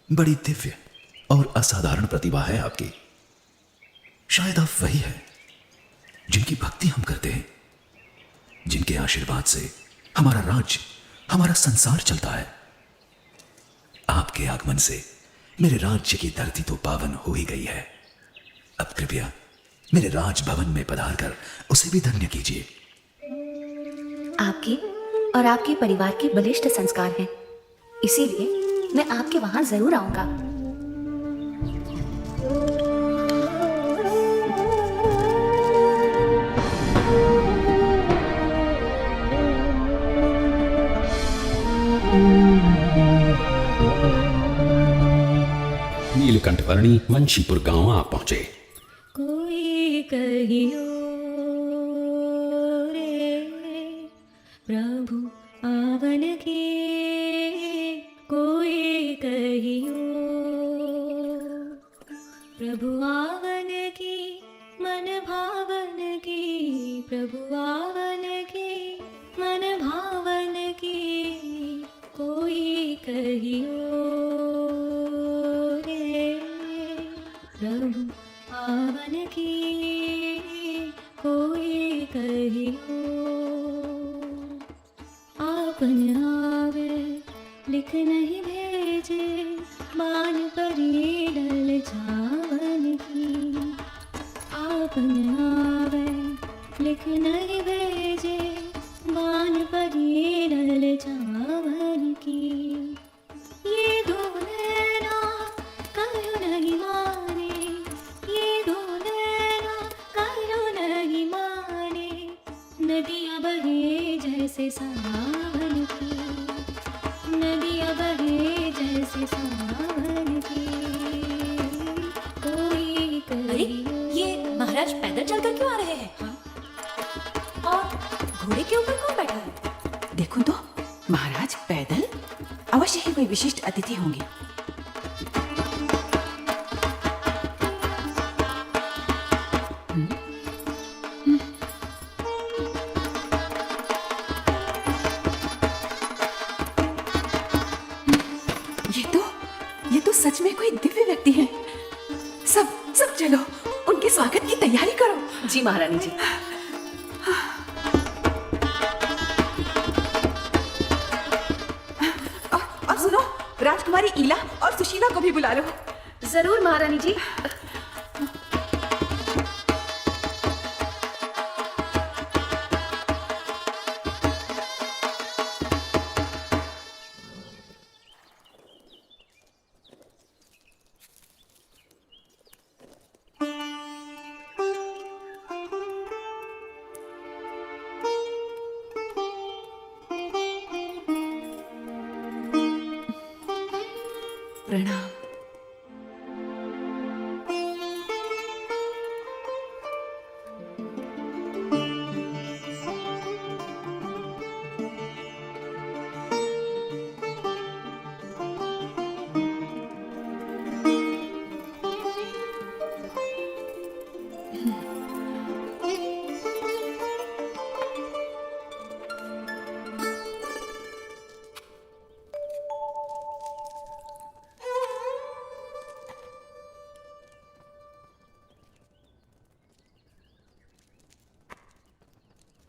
बड़ी दिव्य और असाधारण प्रतिभा है आपकी। शायद आप वही है जिनकी भक्ति हम करते हैं, जिनके आशीर्वाद से हमारा राज्य, हमारा संसार चलता है। आपके आगमन से मेरे राज्य की धरती तो पावन हो ही गई है। अब कृपया मेरे राजभवन में पधार कर उसे भी धन्य कीजिए। आपके और आपके परिवार के बलिष्ठ संस्कार हैं, इसीलिए मैं आपके वहां जरूर आऊंगा। नीलकंठवर्णी वंशीपुर गांव आ पहुंचे। कोई कहियो रे प्रभु आवन की, कोई कहियो प्रभु आवन की, मन भावन की, प्रभु आवन की, मन भावन की, कोई कहियो प्रभु आवन की, कोई कहियो। आपन आवे लिख नहीं भेजे, मान परी डल छावन की। आपन आवे लिख नहीं भेजे, मान परी डल छावन की। ये दो नैना कहो नहीं माने, ये दो नैना कहो नहीं माने, नदियाँ बहे जैसे सावन की, नदियाँ बहे जैसे सावन की, कोई अरे, ये महाराज पैदल चलकर क्यों आ रहे हैं? और घोड़े के ऊपर कौन बैठा है? देखो तो, महाराज पैदल, अवश्य ही कोई विशिष्ट अतिथि होंगे। ये तो सच में कोई दिव्य व्यक्ति है। सब चलो, उनके स्वागत की तैयारी करो। जी महारानी जी। और सुनो, राजकुमारी ईला और सुशीला को भी बुला लो। जरूर महारानी जी। प्रणाम।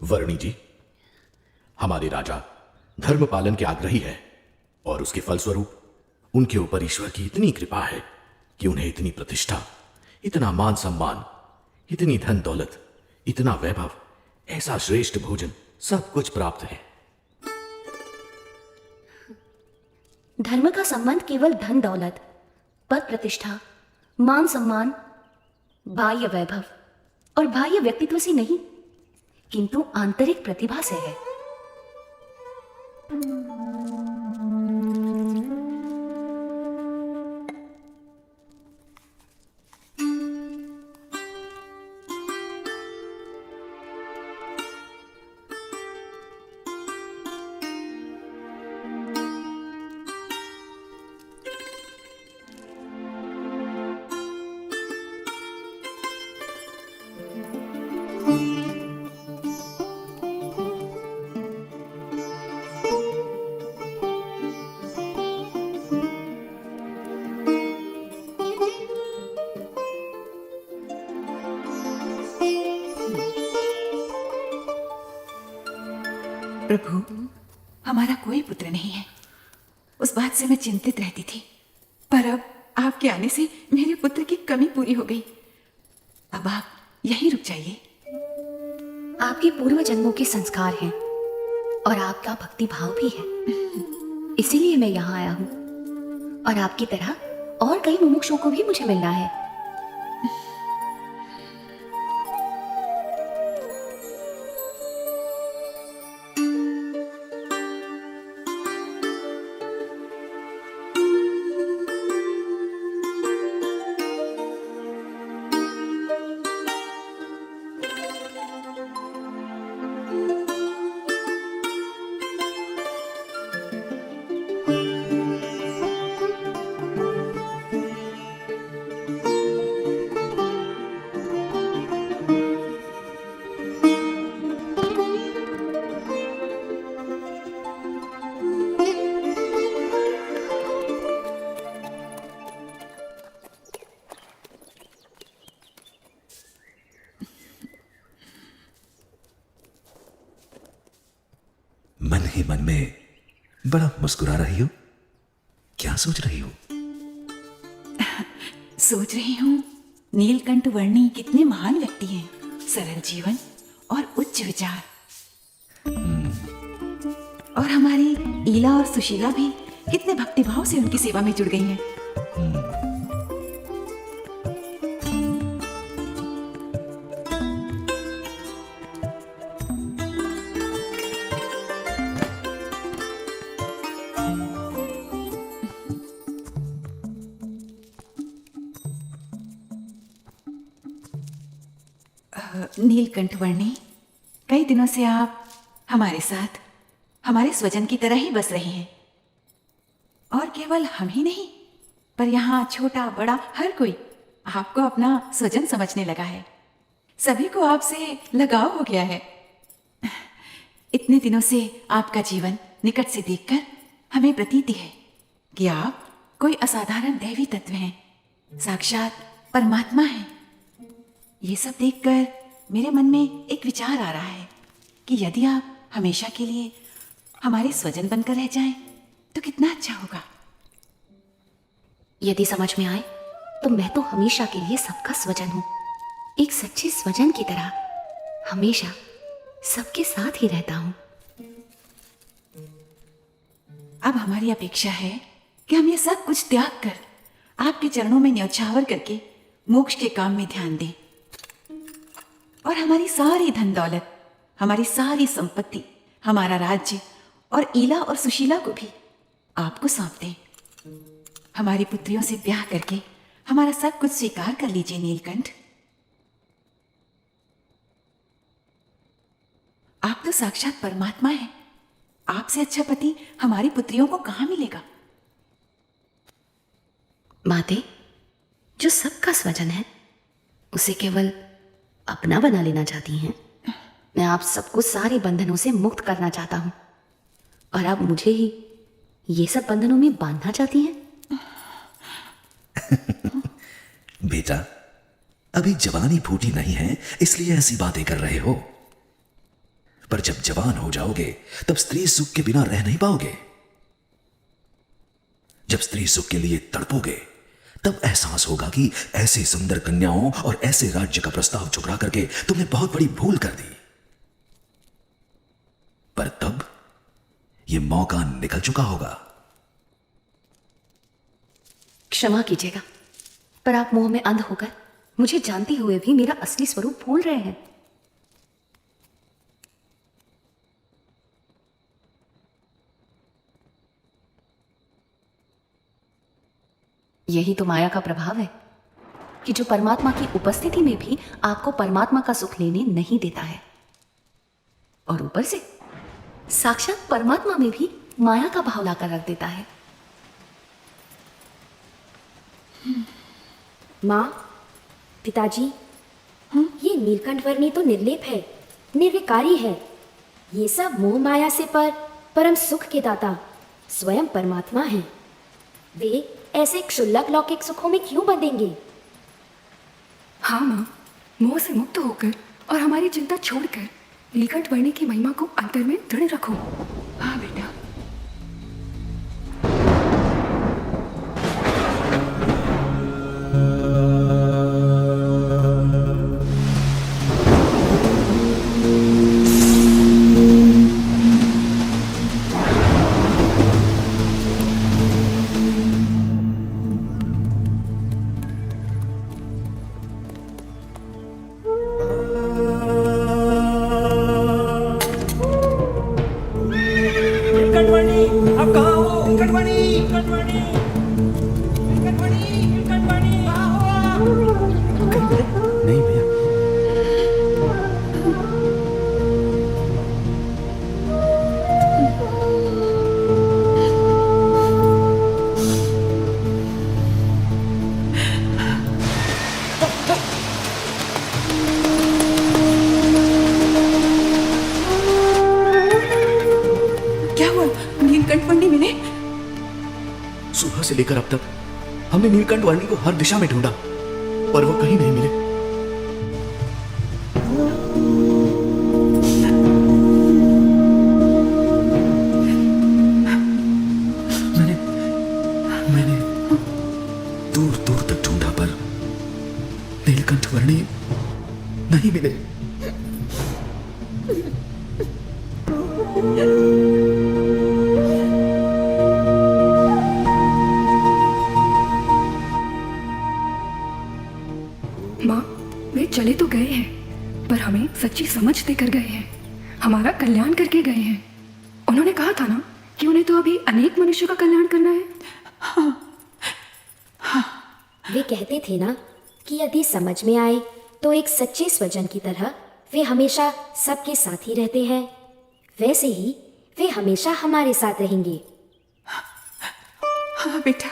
वर्णी जी, हमारे राजा धर्म पालन के आग्रही है और उसके फलस्वरूप उनके ऊपर ईश्वर की इतनी कृपा है कि उन्हें इतनी प्रतिष्ठा, इतना मान सम्मान, इतनी धन दौलत, इतना वैभव, ऐसा श्रेष्ठ भोजन, सब कुछ प्राप्त है। धर्म का संबंध केवल धन दौलत, पद प्रतिष्ठा, मान सम्मान, बाह्य वैभव और बाह्य व्यक्तित्व से नहीं, किंतु आंतरिक प्रतिभा से है। प्रभु, हमारा कोई पुत्र नहीं है। उस बात से मैं चिंतित रहती थी, पर अब आपके आने से मेरे पुत्र की कमी पूरी हो गई। अब आप यहीं रुक जाइए। आपके पूर्व जन्मों के संस्कार हैं और आपका भक्ति भाव भी है, इसीलिए मैं यहाँ आया हूँ। और आपकी तरह और कई मुमुक्षुओं को भी मुझे मिलना है। मन ही मन में बड़ा मुस्कुरा रही हो, क्या सोच रही हो? सोच रही हूँ नीलकंठ वर्णी कितने महान व्यक्ति हैं, सरल जीवन और उच्च विचार। और हमारी ईला और सुशीला भी कितने भक्तिभाव से उनकी सेवा में जुड़ गई हैं। नीलकंठ वर्णी, कई दिनों से आप हमारे साथ हमारे स्वजन की तरह ही बस रहे हैं। और केवल हम ही नहीं, पर यहाँ छोटा बड़ा हर कोई आपको अपना स्वजन समझने लगा है। सभी को आपसे लगाव हो गया है। इतने दिनों से आपका जीवन निकट से देखकर हमें प्रतीति है कि आप कोई असाधारण दैवी तत्व हैं, साक्षात परमात्मा हैं। ये सब देखकर मेरे मन में एक विचार आ रहा है कि यदि आप हमेशा के लिए हमारे स्वजन बनकर रह जाएं, तो कितना अच्छा होगा। यदि समझ में आए तो मैं तो हमेशा के लिए सबका स्वजन हूँ, एक सच्चे स्वजन की तरह हमेशा सबके साथ ही रहता हूँ। अब हमारी अपेक्षा है कि हम ये सब कुछ त्याग कर आपके चरणों में न्यौछावर करके मोक्ष के काम में ध्यान दें और हमारी सारी धन दौलत, हमारी सारी संपत्ति, हमारा राज्य और ईला और सुशीला को भी आपको सौंप दें। हमारी पुत्रियों से ब्याह करके हमारा सब कुछ स्वीकार कर लीजिए नीलकंठ। आप तो साक्षात परमात्मा हैं। आपसे अच्छा पति हमारी पुत्रियों को कहाँ मिलेगा। माते, जो सबका स्वजन है उसे केवल अपना बना लेना चाहती हैं। मैं आप सबको सारे बंधनों से मुक्त करना चाहता हूं और आप मुझे ही ये सब बंधनों में बांधना चाहती हैं। बेटा, अभी जवानी फूटी नहीं है, इसलिए ऐसी बातें कर रहे हो। पर जब जवान हो जाओगे तब स्त्री सुख के बिना रह नहीं पाओगे। जब स्त्री सुख के लिए तड़पोगे तब एहसास होगा कि ऐसी सुंदर कन्याओं और ऐसे राज्य का प्रस्ताव ठुकरा करके तुमने बहुत बड़ी भूल कर दी। पर तब यह मौका निकल चुका होगा। क्षमा कीजिएगा, पर आप मोह में अंध होकर मुझे जानते हुए भी मेरा असली स्वरूप भूल रहे हैं। यही तो माया का प्रभाव है कि जो परमात्मा की उपस्थिति में भी आपको परमात्मा का सुख लेने नहीं देता है, और ऊपर से साक्षात परमात्मा में भी माया का भाव लाकर रख देता है। माँ, पिताजी, ये नीलकंठ वर्णी तो निर्लेप है, निर्विकारी है। ये सब मोह माया से परम सुख के दाता स्वयं परमात्मा हैं। वे ऐसे क्षुल्लक लौकिक सुखों में क्यों बंधेंगे? हाँ माँ, मोह से मुक्त होकर और हमारी चिंता छोड़कर नीलकंठ वर्णी की महिमा को अंतर में दृढ़ रखो। हाँ बेटा। नीलकंठवर्णी, आप कहाँ हो? नीलकंठवर्णी, नीलकंठवर्णी, नीलकंठवर्णी, नीलकंठवर्णी, कहाँ हो आप? नहीं भैया। क्या हुआ? नीलकंठ वर्णी मिले? सुबह से लेकर अब तक हमने नीलकंठ वर्णी को हर दिशा में ढूंढा, पर वो कहीं नहीं मिले। मैंने दूर दूर तक ढूंढा, पर नीलकंठ वर्णी नहीं मिले। माँ, वे चले तो गए हैं, पर हमें सच्ची समझ देकर गए हैं, हमारा कल्याण करके गए हैं। उन्होंने कहा था ना कि उन्हें तो अभी अनेक मनुष्यों का कल्याण करना है। वे कहते थे ना कि यदि समझ में आए तो एक सच्चे स्वजन की तरह वे हमेशा सबके साथ ही रहते हैं। वैसे ही वे हमेशा हमारे साथ रहेंगे। हाँ बेटा।